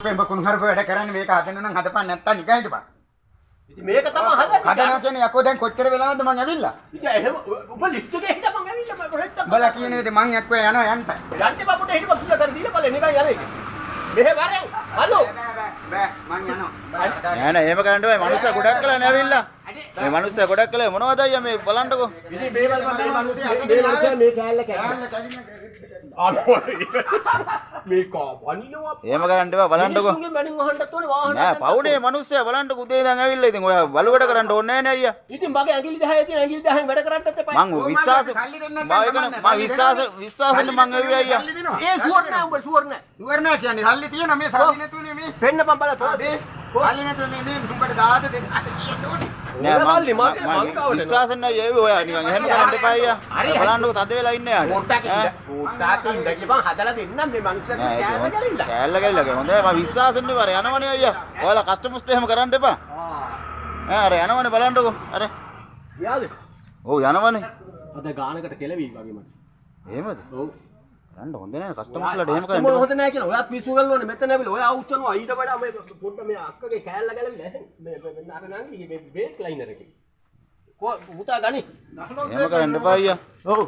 පෙම්බ කුණුහරුප වැඩ කරන්නේ මේක හදන්න නම් හදපන් නැත්තම් නිකන් හිටපන්. ඉතින් මේක තමයි හදන්නේ. හදනවා කියන්නේ යකෝ දැන් කොච්චර වෙලාවද මං ඇවිල්ලා? ඉතින් එහෙම ඔබ ලිස්ට් එකේ හිටපන් ඇවිල්ලා මම රෙට්ට. බලා කියන විදිහ මං එක්ක යනවා යන්න. යන්නේ බබුට හිටපන් කියලා කර දීලා බලන්න නිකන් යන්නේ. මෙහෙ වරෙන්. හලෝ. බෑ මං යනවා. නෑ නෑ එහෙම කරන්න බෑ. මනුස්සයා ගොඩක් කළා නේ ඇවිල්ලා. මේ මනුස්සයා ගොඩක් කළා මොනවද අයියා මේ බලන්නකෝ. ඉතින් මේවල මම මේ කෑල්ල මේ කවනිනවා. එහෙම කරන්න බෑ බලන්නකෝ. මිනිස්සුන්ගේ බණින් අහන්නත් ඕනේ වාහන. නෑ පවුනේ මනුස්සයා බලන්නකෝ උදේ ඉඳන් ඇවිල්ලා ඉතින් ඔයා බලුවඩ කරන්න ඕනේ නෑ නේ අයියා. ඉතින් මගේ ඇඟිලි 10 තියෙන ඇඟිලි 10න් වැඩ කරන්නත් එපා. මං විශ්වාසෙන් මං ඇවිල්ලා අයියා. ඒ ෂුවර් නෑ උඹ ෂුවර් නෑ. ඉවර නෑ කියන්නේ සල්ලි තියෙනවා මේ සල්ලි නැතුනේ මේ. පෙන්නපන් බලන්න පොඩි. සල්ලි නැතුනේ මේ උඹට දාද දෙන්න. නෑ මං විශ්වාසෙන් නෑ ඒවි ඔයා නිකන් එහෙම කරන්න එපා අයියා. බලන්නකෝ තද වෙලා ඉන්නේ යාට. පොට්ටකින් ඉඳගිපන් හදලා දෙන්නම් මේ මිනිස්සුන්ගේ කෑල්ල ගලින්න. කෑල්ල ගලිලා හොඳයි මම විශ්වාසෙන් නේ වර යනවනේ අයියා. ඔයාලා කස්ටමර්ස්ට එහෙම කරන්න එපා. අර යනවනේ බලන්නකෝ. අර. ගියාද? ඔව් යනවනේ. අද ගානකට කෙලවි වගේ මට. එහෙමද? ඔව්. යන්න හොඳ නෑ කස්ටමර්ස්ලාට එහෙම කරන්න මොකද හොඳ නෑ කියලා. ඔයාත් පිස්සු ගල්වන්නේ මෙතන ඇවිල්ලා ඔයා උච්චනවා ඊට වඩා මේ පොඩ්ඩ මේ අක්කගේ කෑල්ල ගලවිලා මේ අර නංගි මේ බේක් ලයිනර් එකේ. කො පුතා ගනි. එහෙම කරන්න එපා අයියා. ඔව්.